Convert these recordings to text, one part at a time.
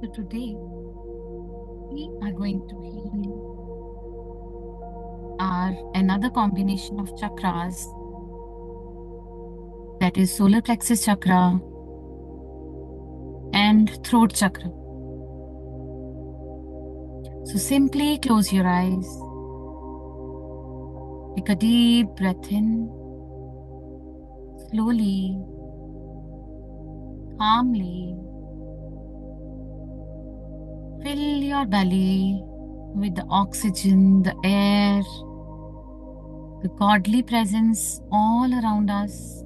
So today we are going to heal our another combination of chakras, that is solar plexus chakra and throat chakra. So simply close your eyes. Take a deep breath in, slowly, calmly. Fill your belly with the oxygen, the air, the godly presence all around us.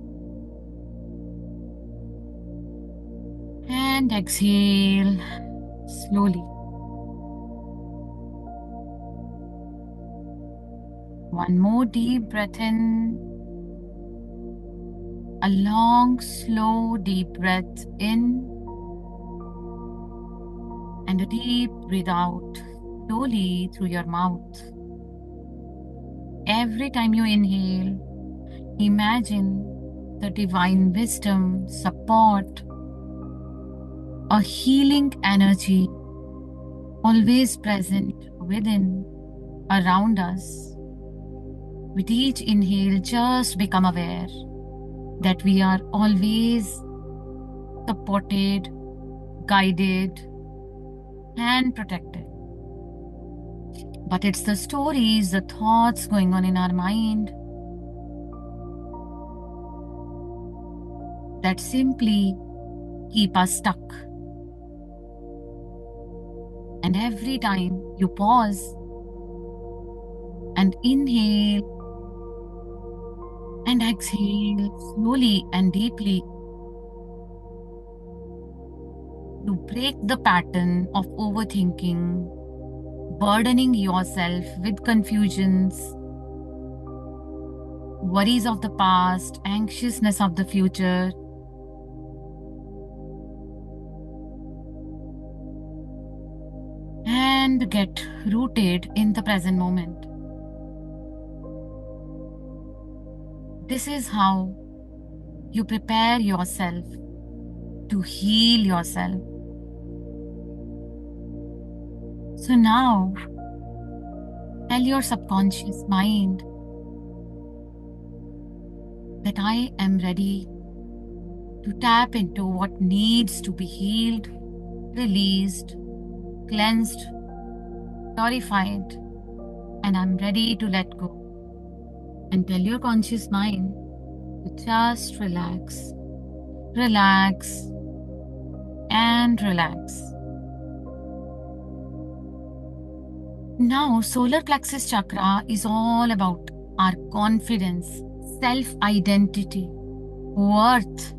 And exhale slowly. One more deep breath in. A long, slow, deep breath in. And a deep breath out slowly through your mouth. Every time you inhale, imagine the divine wisdom, support, a healing energy always present within, around us. With each inhale, just become aware that we are always supported, guided, and protected. But it's the stories, the thoughts going on in our mind that simply keep us stuck. And every time you pause and inhale and exhale slowly and deeply, you break the pattern of overthinking, burdening yourself with confusions, worries of the past, anxiousness of the future. And get rooted in the present moment. This is how you prepare yourself to heal yourself. So now, tell your subconscious mind that I am ready to tap into what needs to be healed, released, cleansed, purified, and I'm ready to let go. And tell your conscious mind to just relax, relax, and relax. Now, solar plexus chakra is all about our confidence, self-identity, worth,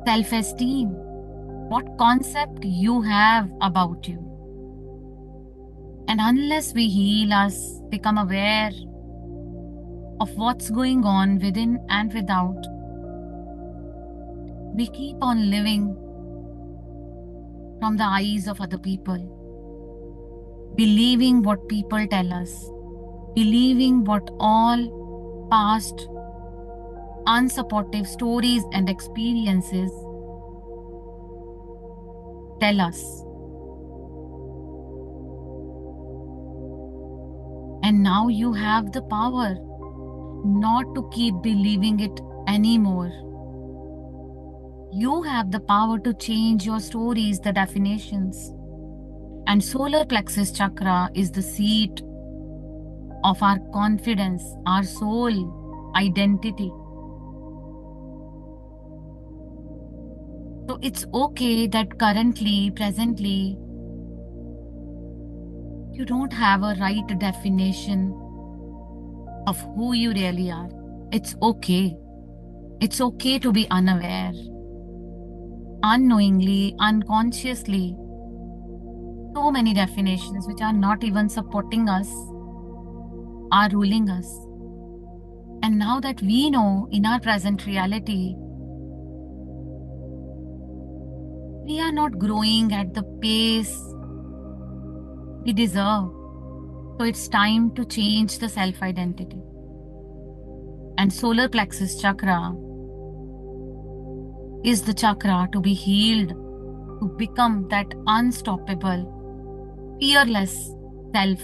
self-esteem, what concept you have about you. And unless we heal us, become aware of what's going on within and without, we keep on living from the eyes of other people, believing what people tell us, believing what all past unsupportive stories and experiences tell us. And now you have the power not to keep believing it anymore. You have the power to change your stories, the definitions. And solar plexus chakra is the seat of our confidence, our soul, identity. So it's okay that currently, presently, you don't have a right definition of who you really are. It's okay. It's okay to be unaware, unknowingly, unconsciously. So many definitions which are not even supporting us are ruling us. And now that we know in our present reality, we are not growing at the pace we deserve. So it's time to change the self-identity. And solar plexus chakra is the chakra to be healed to become that unstoppable, fearless self.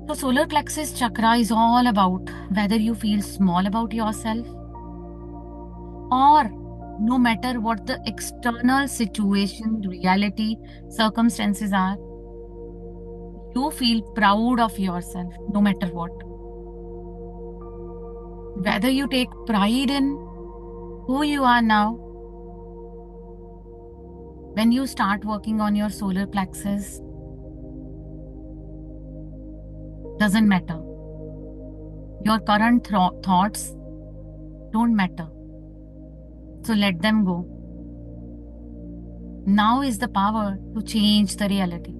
So, solar plexus chakra is all about whether you feel small about yourself or no matter what the external situation, reality, circumstances are, you feel proud of yourself no matter what. Whether you take pride in who you are now, when you start working on your solar plexus, doesn't matter. Your current thoughts don't matter. So let them go. Now is the power to change the reality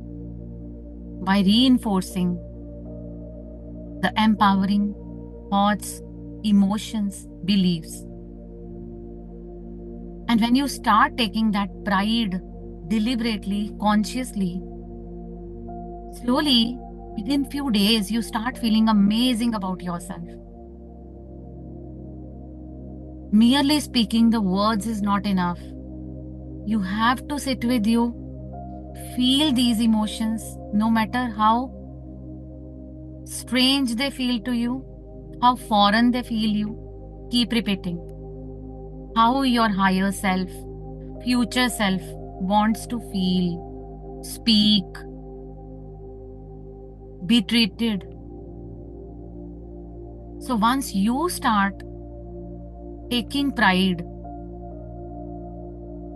by reinforcing the empowering thoughts, emotions, beliefs. And when you start taking that pride deliberately, consciously, slowly, within few days, you start feeling amazing about yourself. Merely speaking the words is not enough. You have to sit with you, feel these emotions, no matter how strange they feel to you, how foreign they feel you. Keep repeating how your higher self, future self wants to feel, speak, be treated. So once you start taking pride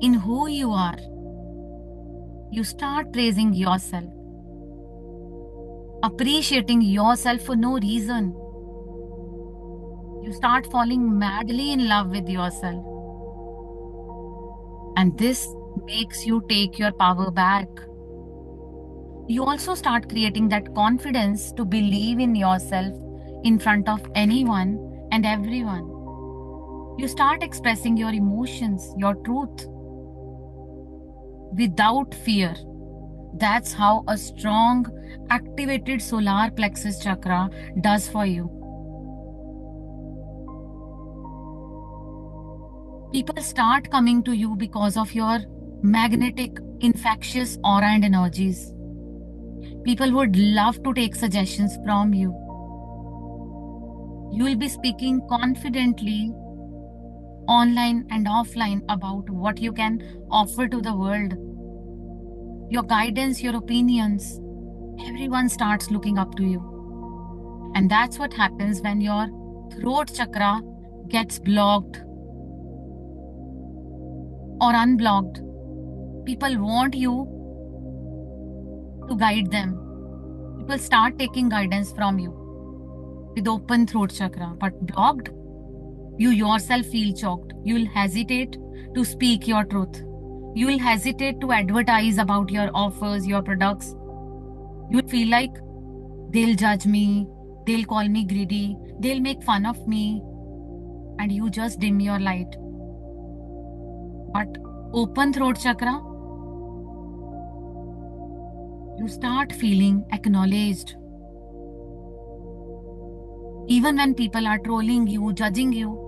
in who you are, you start praising yourself, appreciating yourself for no reason. You start falling madly in love with yourself. And this makes you take your power back. You also start creating that confidence to believe in yourself in front of anyone and everyone. You start expressing your emotions, your truth, without fear. That's how a strong, activated solar plexus chakra does for you. People start coming to you because of your magnetic, infectious aura and energies. People would love to take suggestions from you. You will be speaking confidently online and offline about what you can offer to the world. Your guidance, your opinions, everyone starts looking up to you. And that's what happens when your throat chakra gets blocked or unblocked. People want you to guide them. People start taking guidance from you with open throat chakra, but blocked, you yourself feel choked. You will hesitate to speak your truth. You will hesitate to advertise about your offers, your products. You will feel like they'll judge me, they'll call me greedy, they'll make fun of me, and you just dim your light. But open throat chakra, you start feeling acknowledged. Even when people are trolling you, judging you,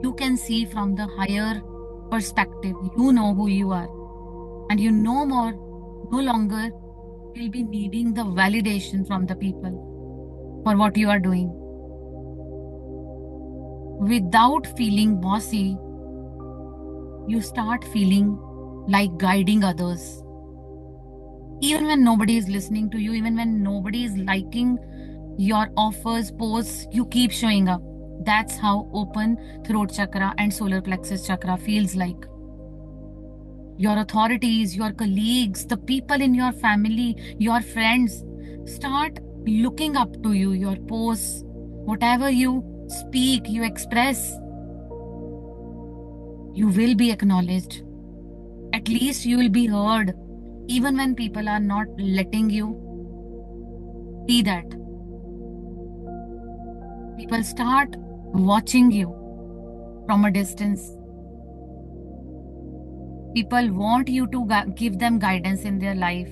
you can see from the higher perspective. You know who you are. And you no longer will be needing the validation from the people for what you are doing. Without feeling bossy, you start feeling like guiding others. Even when nobody is listening to you, even when nobody is liking your offers, posts, you keep showing up. That's how open throat chakra and solar plexus chakra feels like. Your authorities, your colleagues, the people in your family, your friends start looking up to you, your posts, whatever you speak, you express. You will be acknowledged. At least you will be heard, even when people are not letting you see that. People start watching you from a distance. People want you to give them guidance in their life.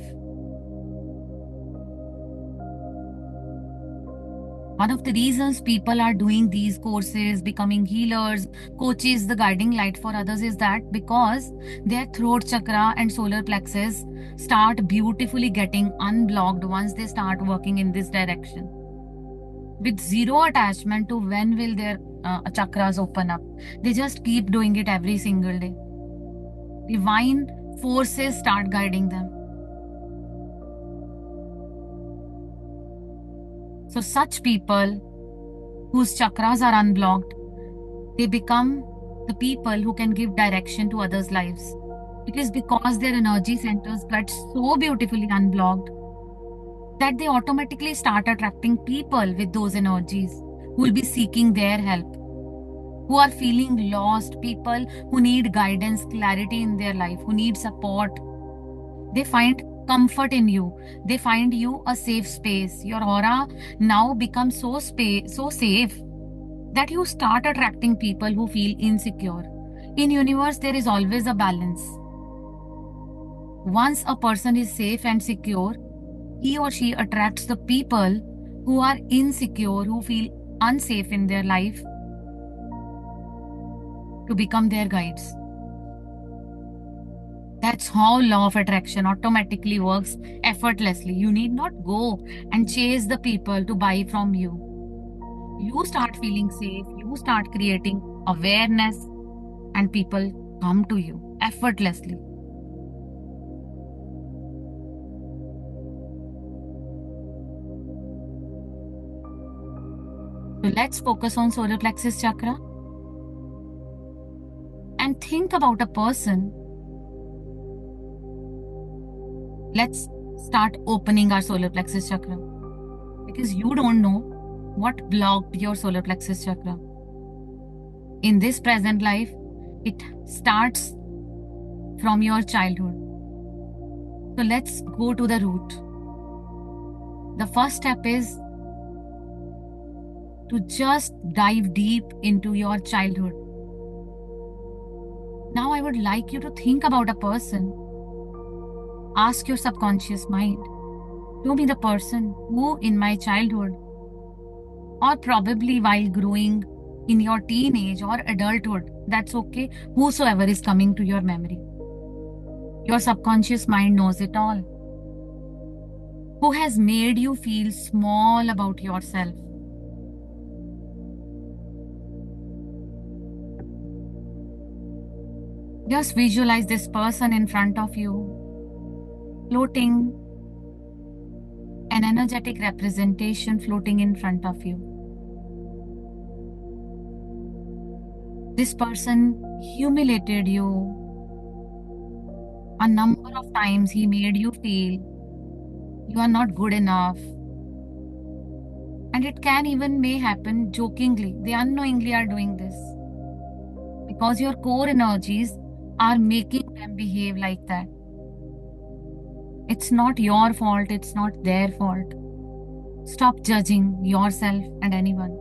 One of the reasons people are doing these courses, becoming healers, coaches, the guiding light for others is that because their throat chakra and solar plexus start beautifully getting unblocked once they start working in this direction. With zero attachment to when will their chakras open up. They just keep doing it every single day. Divine forces start guiding them. So such people whose chakras are unblocked, they become the people who can give direction to others' lives. It is because their energy centers get so beautifully unblocked that they automatically start attracting people with those energies who will be seeking their help, who are feeling lost, people who need guidance, clarity in their life, who need support. They find comfort in you. They find you a safe space. Your aura now becomes so safe that you start attracting people who feel insecure. In universe, there is always a balance. Once a person is safe and secure, he or she attracts the people who are insecure, who feel unsafe in their life to become their guides. That's how law of attraction automatically works effortlessly. You need not go and chase the people to buy from you. You start feeling safe, you start creating awareness, and people come to you effortlessly. So let's focus on solar plexus chakra and think about a person. Let's start opening our solar plexus chakra because you don't know what blocked your solar plexus chakra. In this present life, it starts from your childhood. So let's go to the root. The first step is to just dive deep into your childhood. Now, I would like you to think about a person. Ask your subconscious mind, show me the person who in my childhood, or probably while growing in your teenage or adulthood, that's okay, whosoever is coming to your memory. Your subconscious mind knows it all. Who has made you feel small about yourself? Just visualize this person in front of you, floating, an energetic representation floating in front of you. This person humiliated you. A number of times he made you feel you are not good enough. And it can even may happen jokingly. They unknowingly are doing this because your core energies are making them behave like that. It's not your fault, it's not their fault. Stop judging yourself and anyone.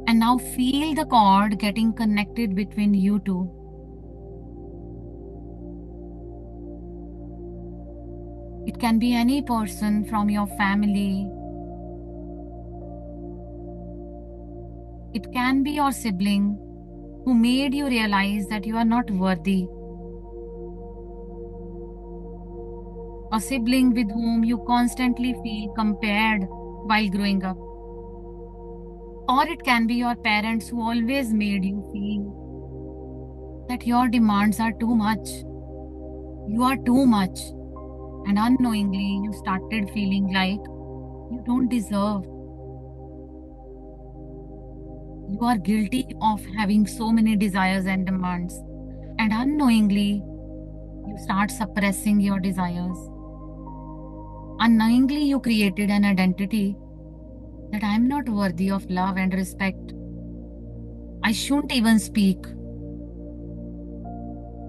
And now feel the cord getting connected between you two. It can be any person from your family. It can be your sibling who made you realize that you are not worthy. A sibling with whom you constantly feel compared while growing up. Or it can be your parents who always made you feel that your demands are too much. You are too much. And unknowingly, you started feeling like you don't deserve. You are guilty of having so many desires and demands. And unknowingly, you start suppressing your desires. Unknowingly, you created an identity that I am not worthy of love and respect. I shouldn't even speak.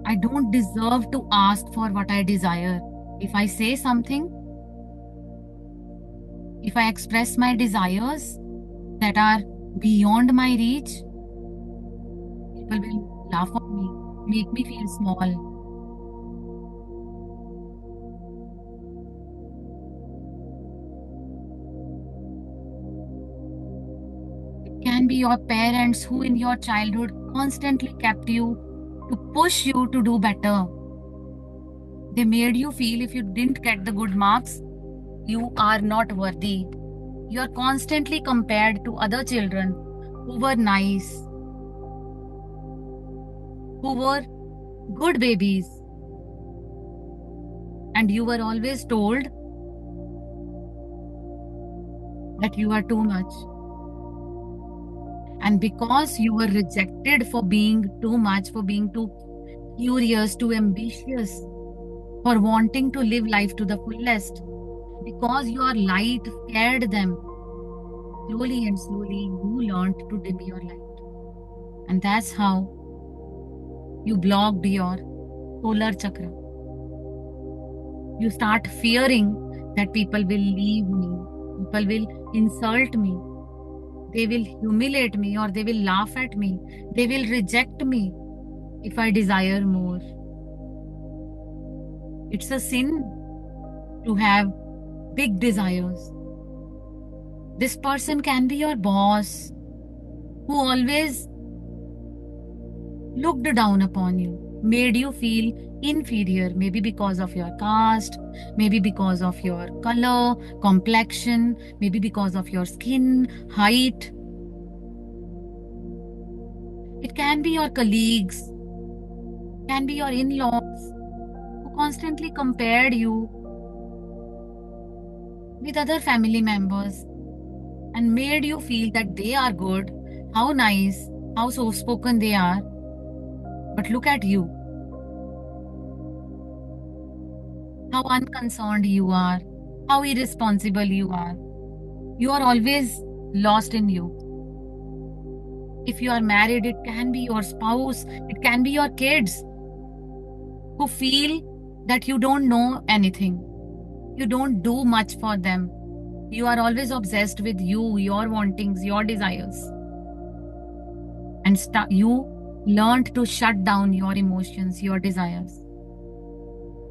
I don't deserve to ask for what I desire. If I say something, if I express my desires that are beyond my reach, people will laugh at me, make me feel small. can be your parents who in your childhood constantly kept you to push you to do better. They made you feel if you didn't get the good marks, you are not worthy. You are constantly compared to other children who were nice, who were good babies, and you were always told that you are too much. And because you were rejected for being too much, for being too curious, too ambitious, for wanting to live life to the fullest, because your light scared them, slowly and slowly you learned to dim your light. And that's how you blocked your solar chakra. You start fearing that people will leave me, people will insult me, they will humiliate me, or they will laugh at me, they will reject me if I desire more. It's a sin to have big desires. This person can be your boss who always looked down upon you, made you feel inferior, maybe because of your caste, maybe because of your color, complexion, maybe because of your skin, height. It can be your colleagues, can be your in-laws who constantly compared you with other family members and made you feel that they are good, how nice, how soft spoken they are. But look at you, how unconcerned you are, how irresponsible you are. You are always lost in you. If you are married, it can be your spouse, it can be your kids who feel that you don't know anything. You don't do much for them. You are always obsessed with you, your wantings, your desires. And you learned to shut down your emotions, your desires.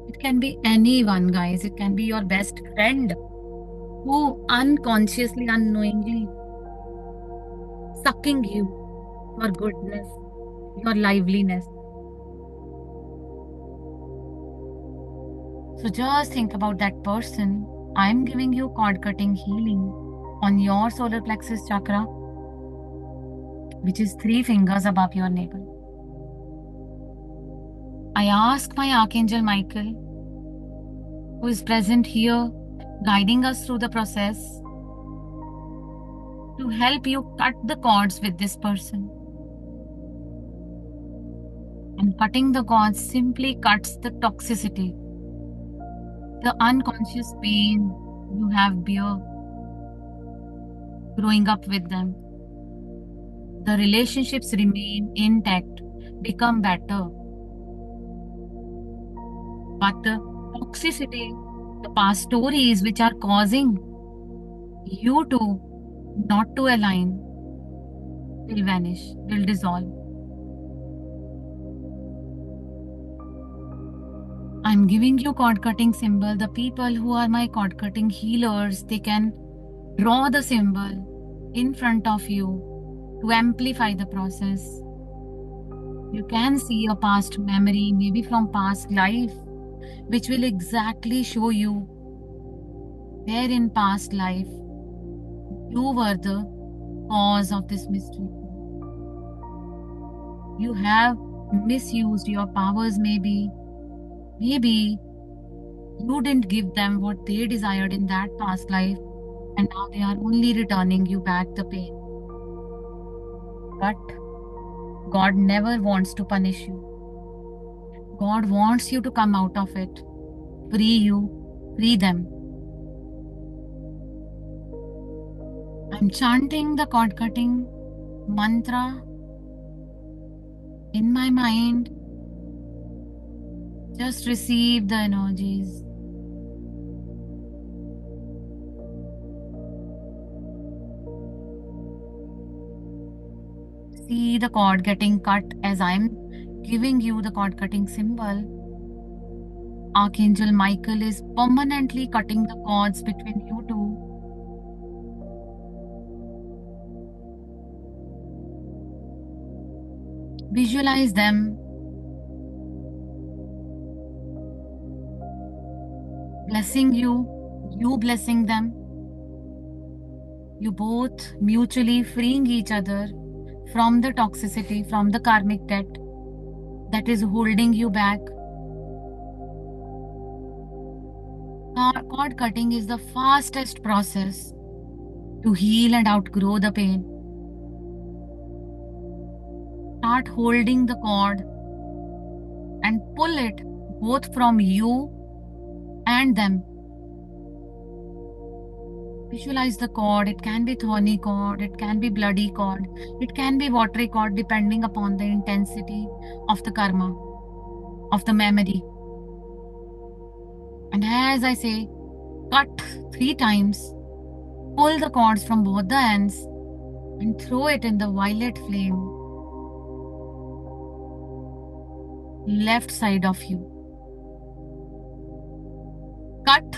It can be anyone, guys. It can be your best friend who unconsciously, unknowingly sucking you for goodness, your liveliness. So just think about that person. I'm giving you cord cutting healing on your solar plexus chakra, which is 3 fingers above your navel. I ask my Archangel Michael, who is present here, guiding us through the process, to help you cut the cords with this person. And cutting the cords simply cuts the toxicity, the unconscious pain you have bear growing up with them. The relationships remain intact, become better. But the toxicity, the past stories which are causing you to not to align, will vanish, will dissolve. I'm giving you cord cutting symbol. The people who are my cord cutting healers, they can draw the symbol in front of you to amplify the process. You can see your past memory, maybe from past life, which will exactly show you where in past life you were the cause of this mystery. You have misused your powers, maybe. Maybe you didn't give them what they desired in that past life, and now they are only returning you back the pain. But God never wants to punish you. God wants you to come out of it, free you, free them. I'm chanting the cord cutting mantra in my mind. Just receive the energies. See the cord getting cut as I'm giving you the cord cutting symbol. Archangel Michael is permanently cutting the cords between you two. Visualize them blessing you, you blessing them, you both mutually freeing each other from the toxicity, from the karmic debt that is holding you back. Cord cutting is the fastest process to heal and outgrow the pain. Start holding the cord and pull it both from you and them. Visualize the cord. It can be thorny cord, it can be bloody cord, it can be watery cord, depending upon the intensity of the karma, of the memory. And as I say, cut 3 times, pull the cords from both the ends, and throw it in the violet flame, left side of you. Cut,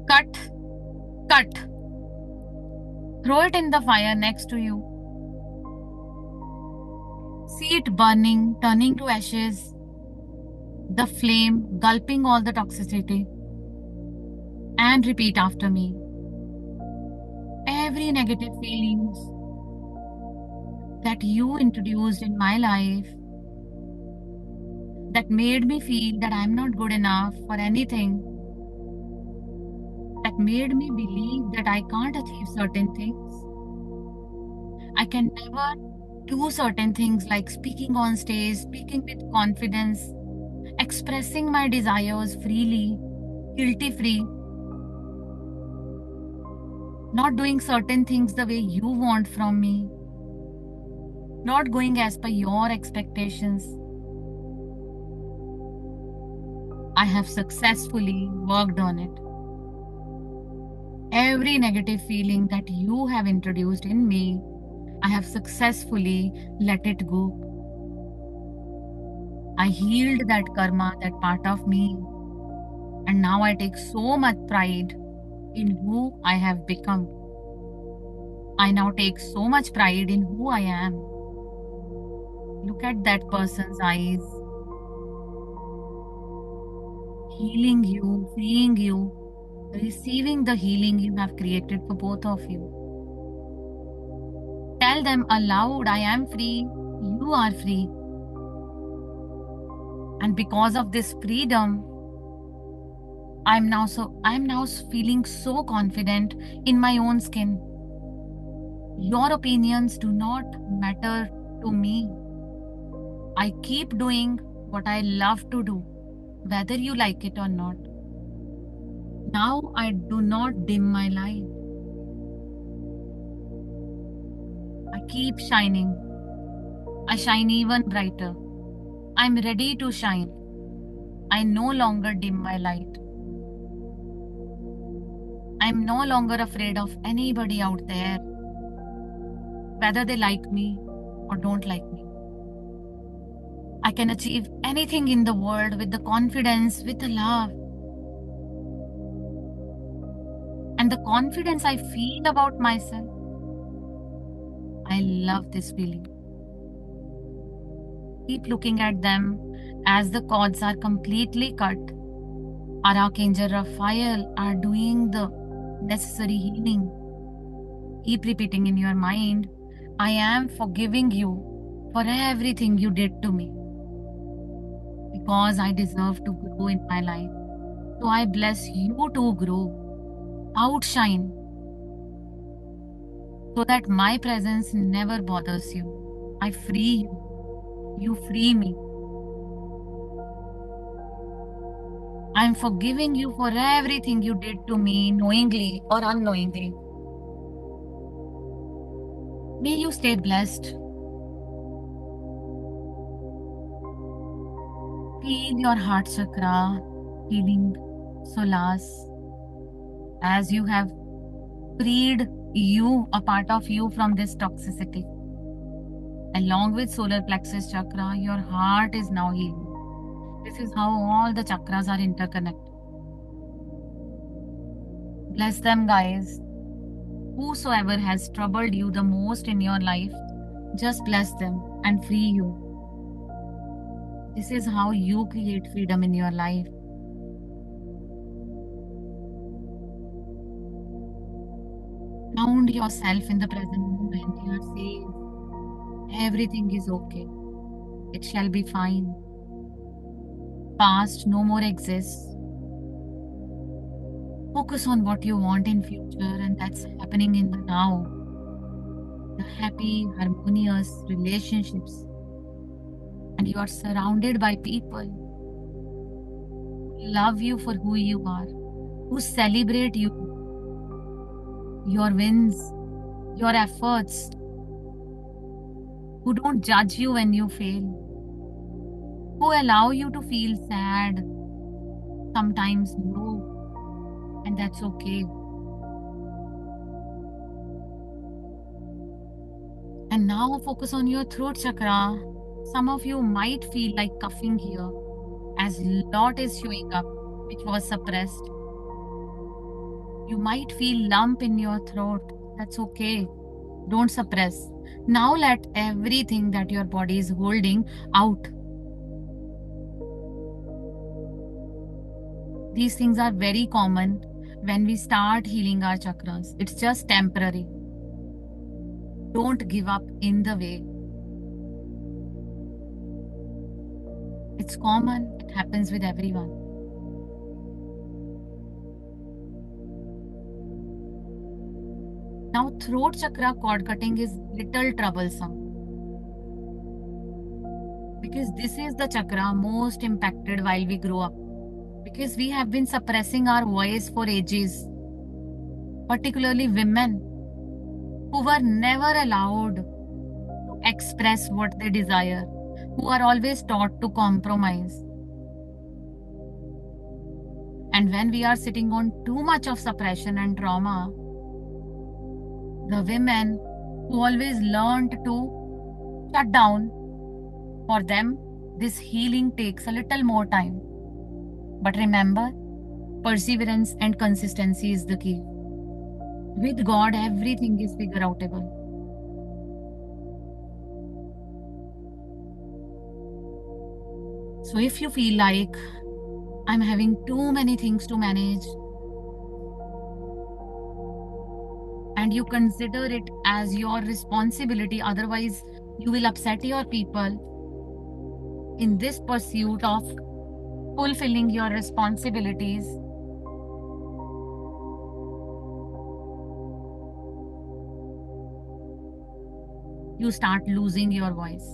cut, cut. Throw it in the fire next to you. See it burning, turning to ashes, the flame gulping all the toxicity. And repeat after me. Every negative feelings that you introduced in my life that made me feel that I'm not good enough for anything, that made me believe that I can't achieve certain things, I can never do certain things like speaking on stage, speaking with confidence, expressing my desires freely, guilty free, not doing certain things the way you want from me, not going as per your expectations. I have successfully worked on it. Every negative feeling that you have introduced in me, I have successfully let it go. I healed that karma, that part of me, and now I take so much pride in who I have become. I now take so much pride in who I am. Look at that person's eyes, healing you, freeing you, receiving the healing you have created for both of you. Tell them aloud, I am free, you are free. And because of this freedom, I'm now feeling so confident in my own skin. Your opinions do not matter to me. I keep doing what I love to do, whether you like it or not. Now I do not dim my light. I keep shining. I shine even brighter. I'm ready to shine. I no longer dim my light. I'm no longer afraid of anybody out there, whether they like me or don't like me. I can achieve anything in the world with the confidence, with the love. And the confidence I feel about myself, I love this feeling. Keep looking at them as the cords are completely cut. Our Archangel Raphael are doing the necessary healing. Keep repeating in your mind, I am forgiving you for everything you did to me, because I deserve to grow in my life. So I bless you to grow, outshine, so that my presence never bothers you. I free you, you free me. I am forgiving you for everything you did to me, knowingly or unknowingly. May you stay blessed. Feel your heart chakra feeling solace as you have freed you, a part of you, from this toxicity. Along with solar plexus chakra, your heart is now healed. This is how all the chakras are interconnected. Bless them, guys. Whosoever has troubled you the most in your life, just bless them and free you. This is how you create freedom in your life. Ground yourself in the present moment. You are safe. Everything is okay. It shall be fine. Past no more exists. Focus on what you want in future, and that's happening in the now. The happy, harmonious relationships, and you are surrounded by people who love you for who you are, who celebrate you, your wins, your efforts, who don't judge you when you fail, who allow you to feel sad, sometimes low, and that's okay. And now focus on your throat chakra. Some of you might feel like coughing here as lot is showing up, which was suppressed. You might feel lump in your throat. That's okay. Don't suppress. Now let everything that your body is holding out. These things are very common when we start healing our chakras. It's just temporary. Don't give up in the way. It's common. It happens with everyone. Now, throat chakra cord cutting is little troublesome because this is the chakra most impacted while we grow up, because we have been suppressing our voice for ages, particularly women who were never allowed to express what they desire, who are always taught to compromise. And when we are sitting on too much of suppression and trauma, the women who always learned to shut down, for them, this healing takes a little more time. But remember, perseverance and consistency is the key. With God, everything is figure outable. So if you feel like I'm having too many things to manage, and you consider it as your responsibility, otherwise you will upset your people in this pursuit of fulfilling your responsibilities, you start losing your voice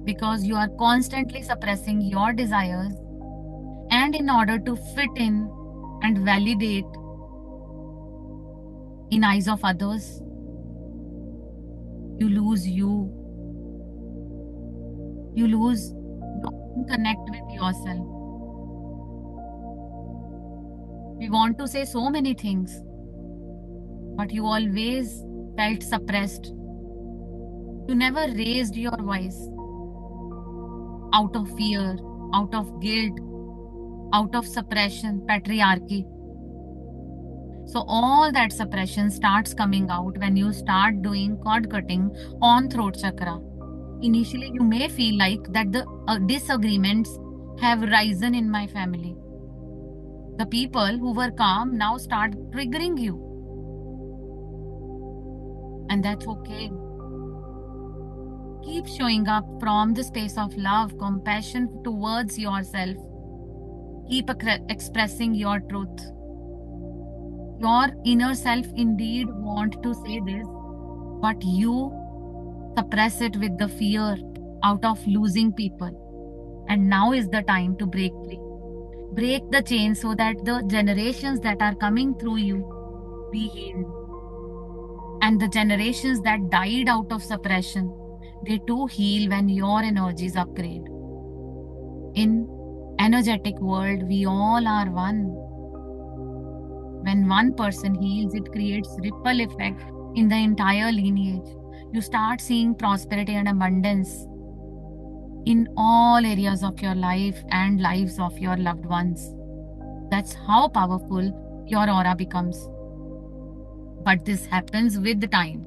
because you are constantly suppressing your desires, and in order to fit in and validate in eyes of others, you lose you. You lose, don't connect with yourself. We want to say so many things, but you always felt suppressed. You never raised your voice out of fear, out of guilt, out of suppression, patriarchy. So all that suppression starts coming out when you start doing cord cutting on throat chakra. Initially, you may feel like that the disagreements have risen in my family. The people who were calm now start triggering you. And that's okay. Keep showing up from the space of love, compassion towards yourself. Keep expressing your truth. Your inner self indeed want to say this, but you suppress it with the fear out of losing people. And now is the time to break free. Break the chain so that the generations that are coming through you be healed. And the generations that died out of suppression, they too heal when your energies upgrade. In energetic world, we all are one. When one person heals, it creates ripple effect in the entire lineage. You start seeing prosperity and abundance in all areas of your life and lives of your loved ones. That's how powerful your aura becomes. But this happens with time.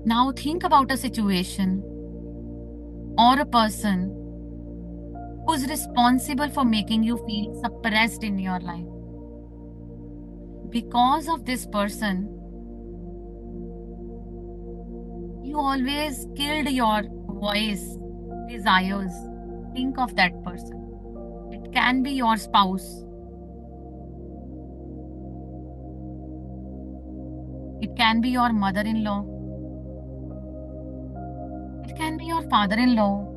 Now think about a situation or a person who's responsible for making you feel suppressed in your life. Because of this person, you always killed your voice, desires. Think of that person. It can be your spouse. It can be your mother-in-law. It can be your father-in-law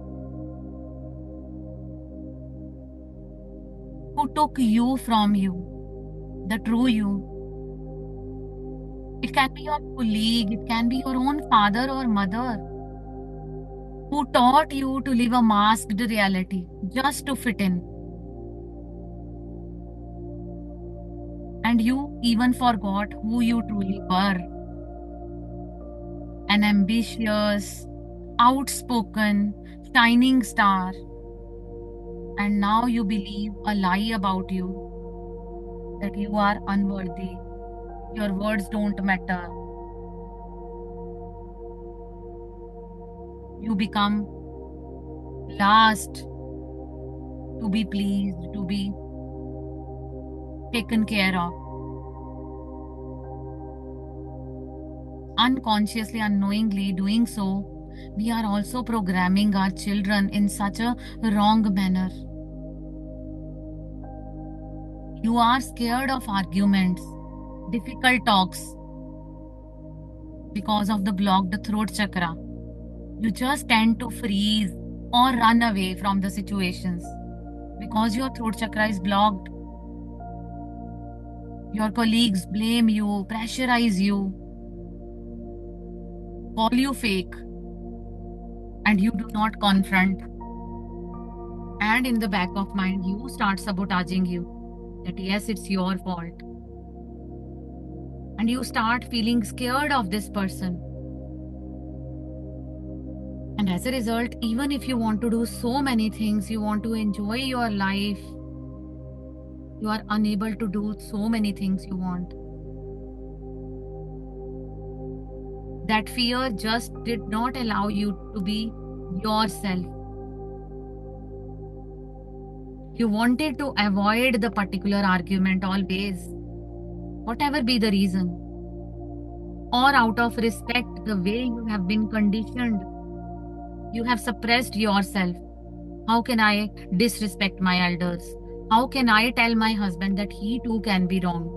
who took you from you, the true you. It can be your colleague, it can be your own father or mother who taught you to live a masked reality just to fit in. And you even forgot who you truly were. An ambitious, outspoken, shining star. And now you believe a lie about you, that you are unworthy, your words don't matter. You become last to be pleased, to be taken care of. Unconsciously, unknowingly doing so, we are also programming our children in such a wrong manner. You are scared of arguments, difficult talks because of the blocked throat chakra. You just tend to freeze or run away from the situations because your throat chakra is blocked. Your colleagues blame you, pressurize you, call you fake, and you do not confront. And in the back of mind, you start sabotaging you that yes, it's your fault. And you start feeling scared of this person. And as a result, even if you want to do so many things, you want to enjoy your life, you are unable to do so many things you want. That fear just did not allow you to be yourself. You wanted to avoid the particular argument always, whatever be the reason, or out of respect, the way you have been conditioned, you have suppressed yourself. How can I disrespect my elders? How can I tell my husband that he too can be wrong?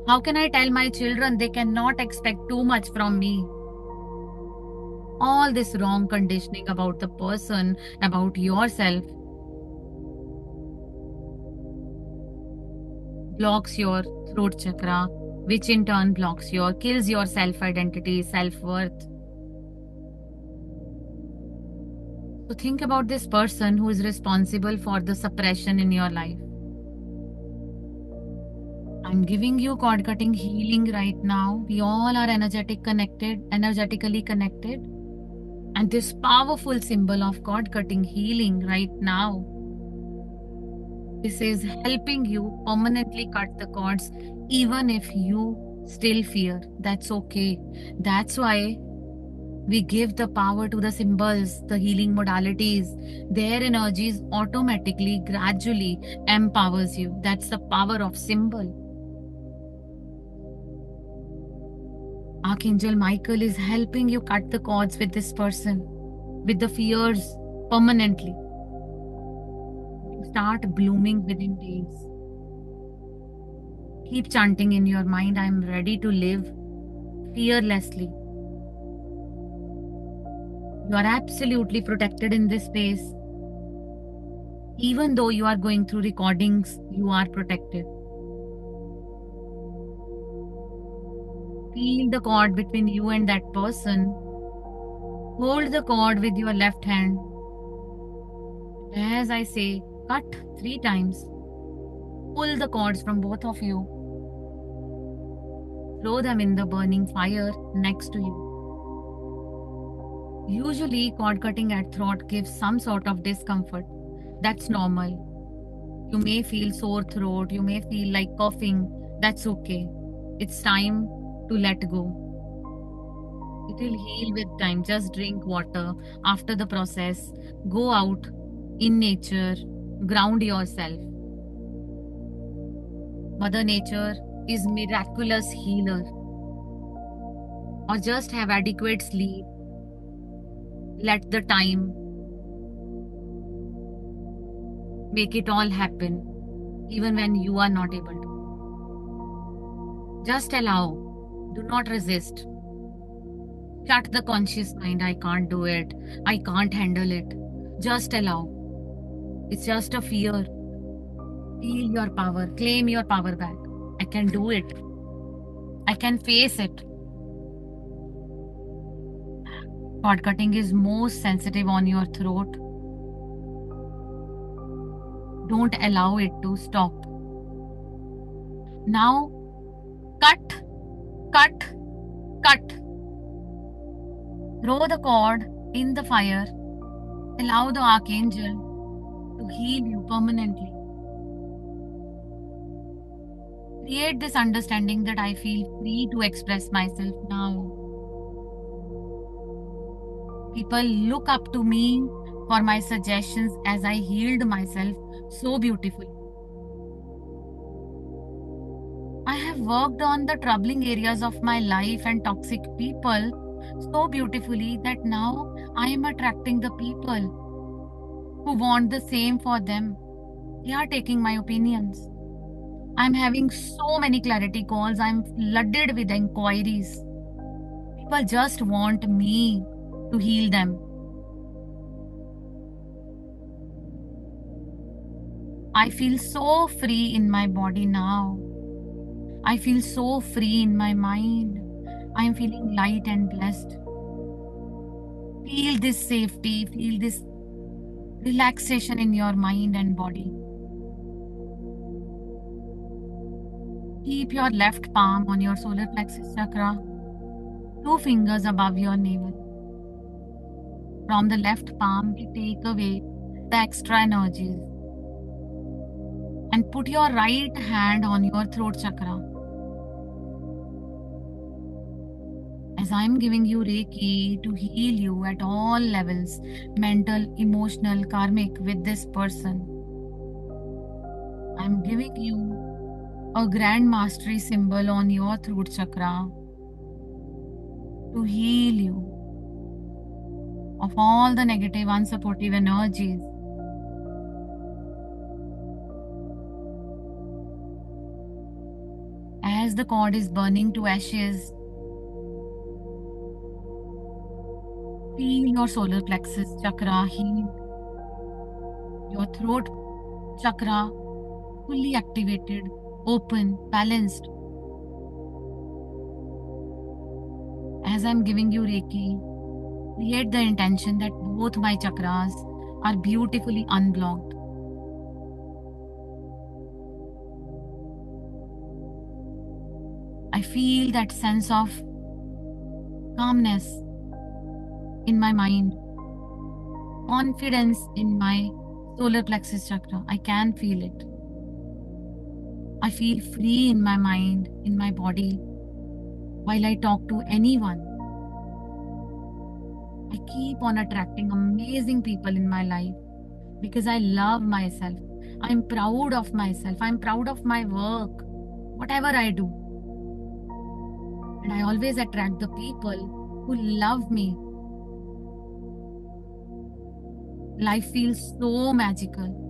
How can I tell my children they cannot expect too much from me? All this wrong conditioning about the person, about yourself, blocks your throat chakra, which in turn kills your self-identity, self-worth. So think about this person who is responsible for the suppression in your life. I'm giving you cord cutting healing right now. We all are energetically connected. And this powerful symbol of cord cutting healing right now, this is helping you permanently cut the cords, even if you still fear. That's okay. That's why we give the power to the symbols, the healing modalities. Their energies automatically, gradually empowers you. That's the power of symbol. Archangel Michael is helping you cut the cords with this person, with the fears permanently. Start blooming within days. Keep chanting in your mind, I am ready to live fearlessly. You are absolutely protected in this space. Even though you are going through recordings, you are protected. Feel the cord between you and that person. Hold the cord with your left hand. As I say, cut 3 times. Pull the cords from both of you. Throw them in the burning fire next to you. Usually, cord cutting at throat gives some sort of discomfort. That's normal. You may feel sore throat, you may feel like coughing. That's okay. It's time to let go. It will heal with time. Just drink water after the process. Go out in nature. Ground yourself. Mother Nature is miraculous healer. Or just have adequate sleep. Let the time make it all happen, even when you are not able to. Just allow. Do not resist. Shut the conscious mind. I can't do it. I can't handle it. Just allow. It's just a fear. Feel your power. Claim your power back. I can do it. I can face it. Cord cutting is most sensitive on your throat. Don't allow it to stop. Now, cut, cut, cut. Throw the cord in the fire. Allow the archangel to heal you permanently. Create this understanding that I feel free to express myself now. People look up to me for my suggestions as I healed myself so beautifully. I have worked on the troubling areas of my life and toxic people so beautifully that now I am attracting the people who want the same for them. They are taking my opinions. I'm having so many clarity calls. I'm flooded with inquiries. People just want me to heal them. I feel so free in my body now. I feel so free in my mind. I am feeling light and blessed. Feel this safety, feel this relaxation in your mind and body. Keep your left palm on your solar plexus chakra, 2 fingers above your navel. From the left palm, take away the extra energies and put your right hand on your throat chakra. As I am giving you Reiki to heal you at all levels, mental, emotional, karmic, with this person, I am giving you a grand mastery symbol on your throat chakra to heal you of all the negative, unsupportive energies. As the cord is burning to ashes, feel your solar plexus chakra heal, your throat chakra fully activated, open, balanced. As I'm giving you Reiki, create the intention that both my chakras are beautifully unblocked. I feel that sense of calmness in my mind, confidence in my solar plexus chakra. I can feel it. I feel free in my mind, in my body, while I talk to anyone. I keep on attracting amazing people in my life because I love myself. I'm proud of myself. I'm proud of my work, whatever I do. And I always attract the people who love me. Life feels so magical.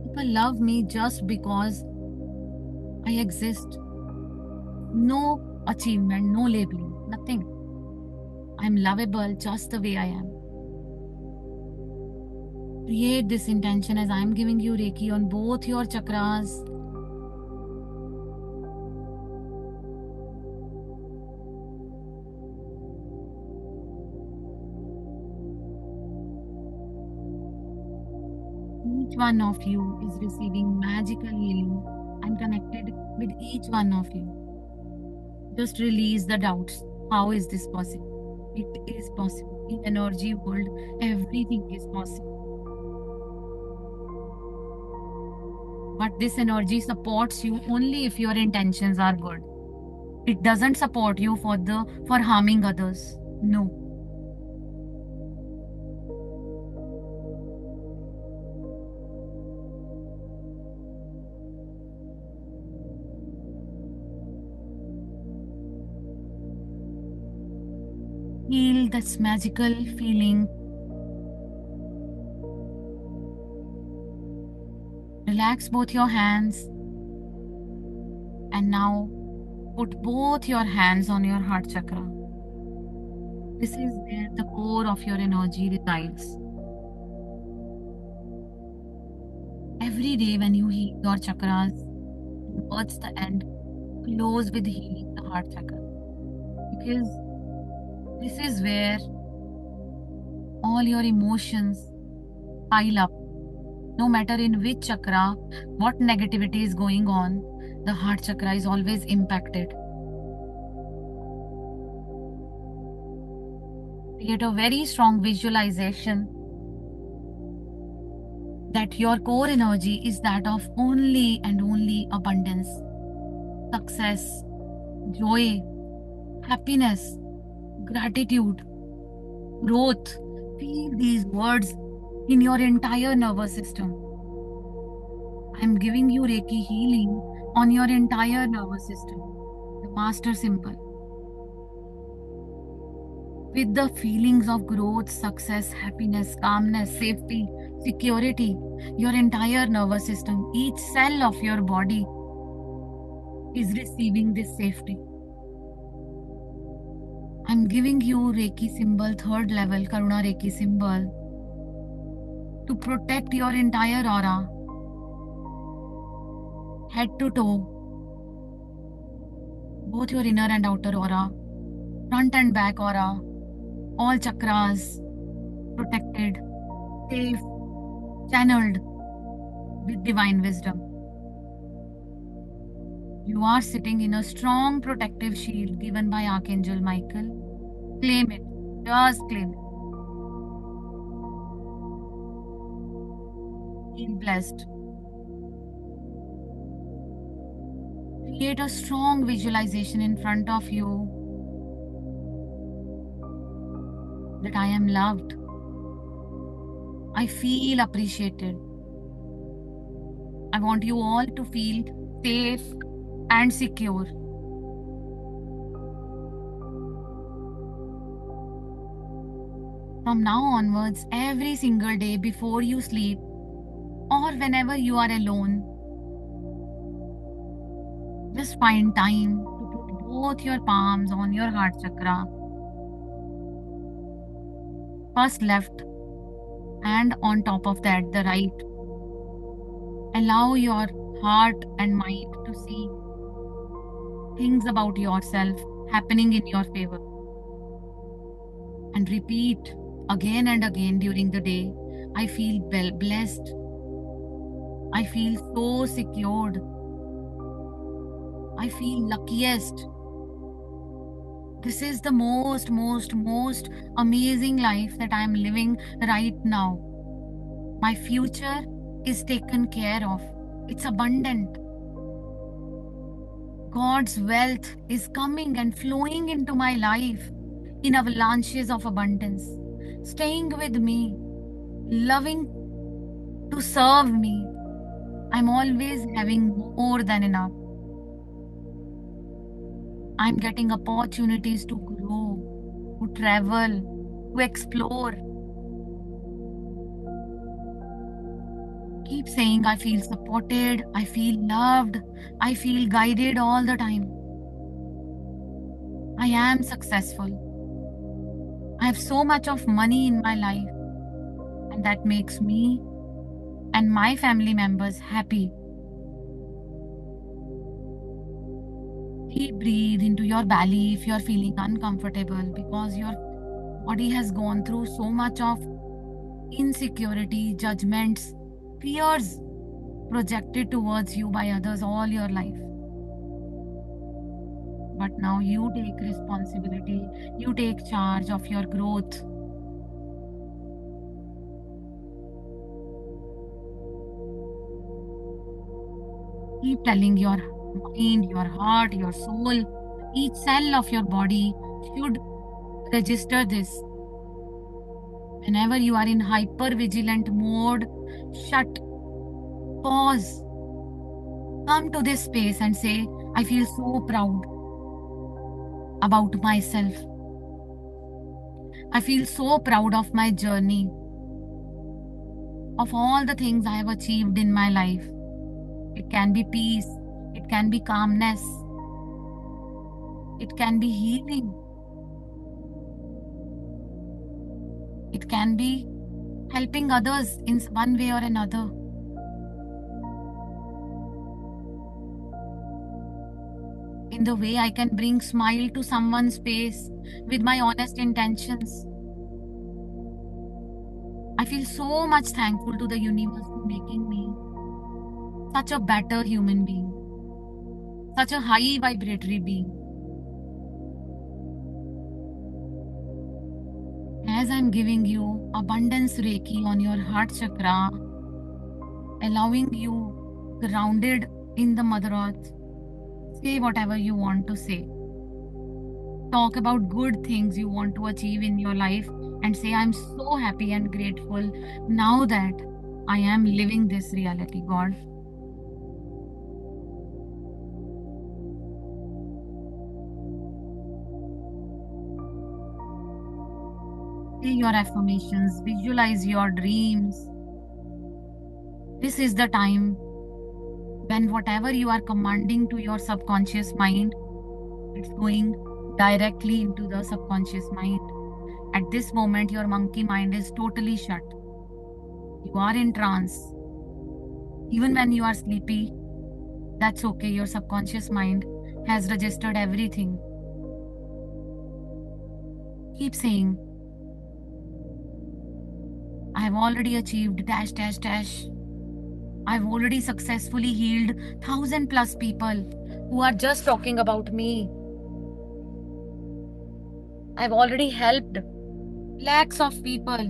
People love me just because I exist. No achievement, no labeling, nothing. I'm lovable just the way I am. Create this intention as I'm giving you Reiki on both your chakras. Each one of you is receiving magical healing. I'm connected with each one of you. Just release the doubts. How is this possible? It is possible. In energy world, everything is possible. But this energy supports you only if your intentions are good. It doesn't support you for harming others. No. Feel this magical feeling. Relax both your hands and now put both your hands on your heart chakra. This is where the core of your energy resides. Every day when you heal your chakras towards the end, close with healing the heart chakra. Because this is where all your emotions pile up. No matter in which chakra, what negativity is going on, the heart chakra is always impacted. Create a very strong visualization that your core energy is that of only and only abundance, success, joy, happiness, gratitude, growth. Feel these words in your entire nervous system. I'm giving you Reiki healing on your entire nervous system, the master symbol. With the feelings of growth, success, happiness, calmness, safety, security, your entire nervous system, each cell of your body is receiving this safety. I'm giving you Reiki symbol, third level Karuna Reiki symbol, to protect your entire aura, head to toe, both your inner and outer aura, front and back aura, all chakras protected, safe, channeled with divine wisdom. You are sitting in a strong protective shield given by Archangel Michael. Claim it. Just claim it. Feel blessed. Create a strong visualization in front of you that I am loved. I feel appreciated. I want you all to feel safe and secure. From now onwards, every single day before you sleep or whenever you are alone, just find time to put both your palms on your heart chakra. First left and on top of that the right. Allow your heart and mind to see things about yourself happening in your favor. And repeat again and again during the day. I feel blessed. I feel so secured. I feel luckiest. This is the most amazing life that I am living right now. My future is taken care of. It's abundant. God's wealth is coming and flowing into my life in avalanches of abundance, staying with me, loving to serve me. I'm always having more than enough. I'm getting opportunities to grow, to travel, to explore. Keep saying, I feel supported, I feel loved, I feel guided all the time. I am successful. I have so much of money in my life, and that makes me and my family members happy. Deep breathe into your belly if you're feeling uncomfortable because your body has gone through so much of insecurity, judgments, fears projected towards you by others all your life. But now you take responsibility, you take charge of your growth. Keep telling your mind, your heart, your soul Each cell of your body should register this. Whenever you are in hyper vigilant mode, shut, pause, come to this space and say, I feel so proud about myself. I feel so proud of my journey, of all the things I have achieved in my life. It can be peace, it can be calmness, it can be healing, it can be helping others in one way or another. In the way I can bring smile to someone's face with my honest intentions. I feel so much thankful to the universe for making me such a better human being, such a high vibratory being. As I'm giving you abundance Reiki on your heart chakra, allowing you grounded in the Mother Earth, say whatever you want to say. Talk about good things you want to achieve in your life and say, I'm so happy and grateful now that I am living this reality, God. Say your affirmations, visualize your dreams. This is the time when whatever you are commanding to your subconscious mind, it's going directly into the subconscious mind. At this moment, your monkey mind is totally shut. You are in trance. Even when you are sleepy, that's okay. Your subconscious mind has registered everything. Keep saying, I have already achieved dash, dash, dash. I've already successfully healed 1,000+ people who are just talking about me. I've already helped lakhs of people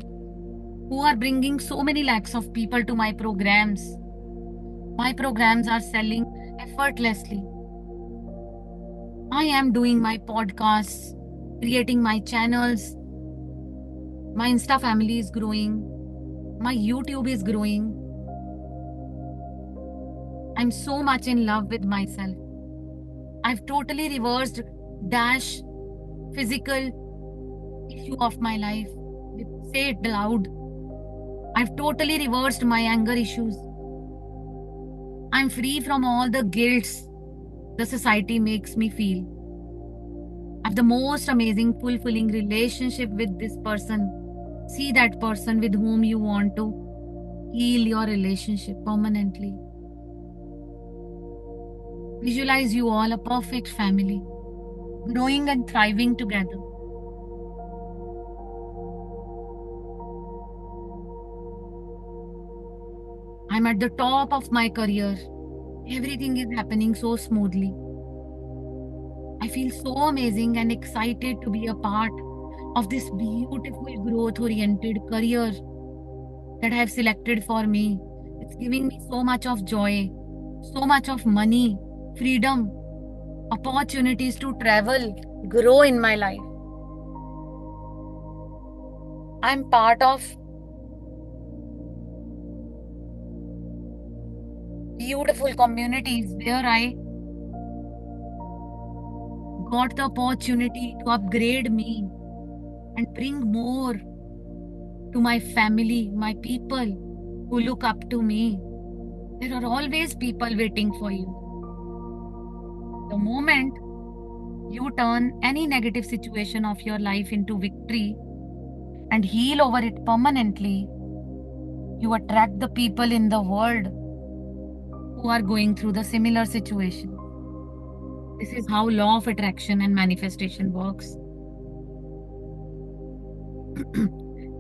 who are bringing so many lakhs of people to my programs. My programs are selling effortlessly. I am doing my podcasts, creating my channels. My Insta family is growing. My YouTube is growing. I'm so much in love with myself. I've totally reversed dash physical issue of my life. Say it loud. I've totally reversed my anger issues. I'm free from all the guilts the society makes me feel. I have the most amazing, fulfilling relationship with this person. See that person with whom you want to heal your relationship permanently. Visualize you all a perfect family, growing and thriving together. I'm at the top of my career. Everything is happening so smoothly. I feel so amazing and excited to be a part of this beautiful growth oriented career that I have selected for me. It's giving me so much of joy, so much of money, freedom, opportunities to travel, grow in my life. I'm part of beautiful communities where I got the opportunity to upgrade me and bring more to my family, my people who look up to me. There are always people waiting for you. The moment you turn any negative situation of your life into victory and heal over it permanently, you attract the people in the world who are going through the similar situation. This is how law of attraction and manifestation works.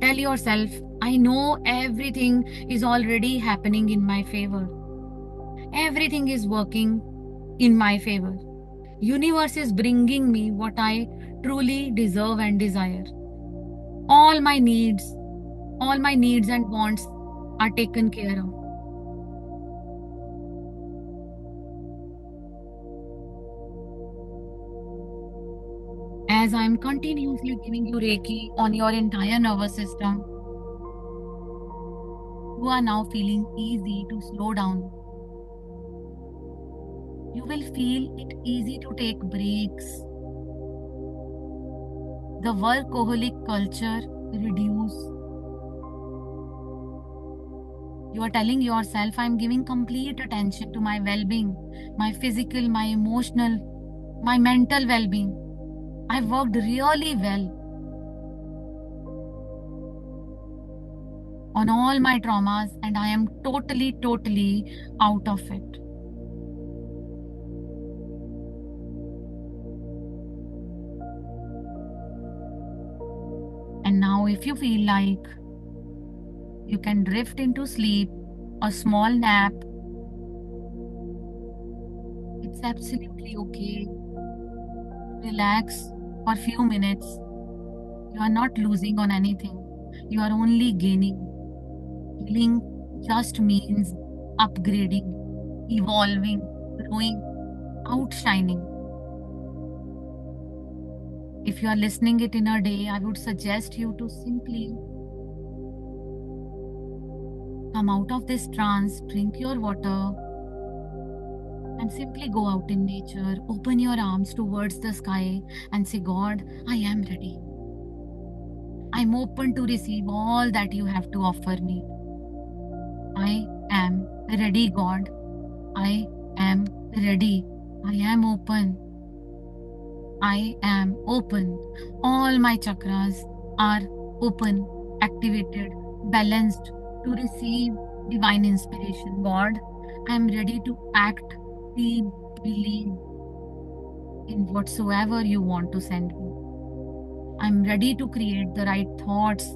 Tell yourself, I know everything is already happening in my favor. Everything is working in my favor. Universe is bringing me what I truly deserve and desire. All my needs and wants are taken care of. as I am continuously giving you Reiki on your entire nervous system, you are now feeling easy to slow down. You will feel it easy to take breaks. The workaholic culture reduce. You are telling yourself, I'm giving complete attention to my well-being, my physical, my emotional, my mental well-being. I worked really well on all my traumas and I am totally out of it. And now if you feel like, you can drift into sleep, a small nap. It's absolutely okay. Relax for a few minutes. You are not losing on anything. You are only gaining. Healing just means upgrading, evolving, growing, outshining. If you are listening it in a day, I would suggest you to simply come out of this trance, drink your water, and simply go out in nature. Open your arms towards the sky and say, God, I am ready. I'm open to receive all that you have to offer me. I am ready, God. I am ready. I am open. I am open. All my chakras are open, activated, balanced to receive divine inspiration. God, I am ready to act, feel, believe in whatsoever you want to send me. I'm ready to create the right thoughts.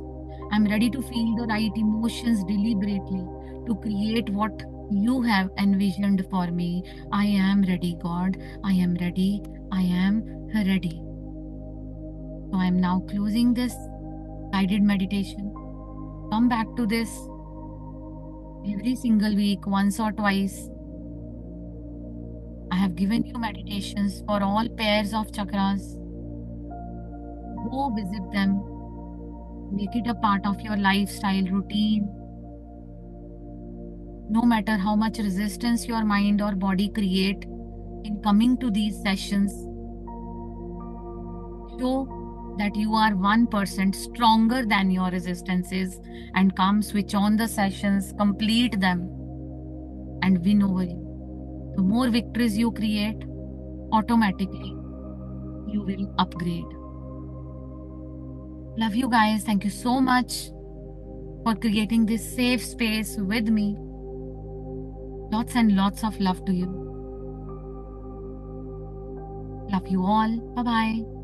I'm ready to feel the right emotions deliberately to create what you have envisioned for me. I am ready, God. I am ready. I am ready. So I'm now closing this guided meditation. Come back to this every single week, once or twice. I have given you meditations for all pairs of chakras. Go visit them. Make it a part of your lifestyle routine. No matter how much resistance your mind or body create in coming to these sessions, show that you are 1% stronger than your resistances and come switch on the sessions, complete them and win over you. The more victories you create, automatically you will upgrade. Love you guys. Thank you so much for creating this safe space with me. Lots and lots of love to you. Love you all. Bye-bye.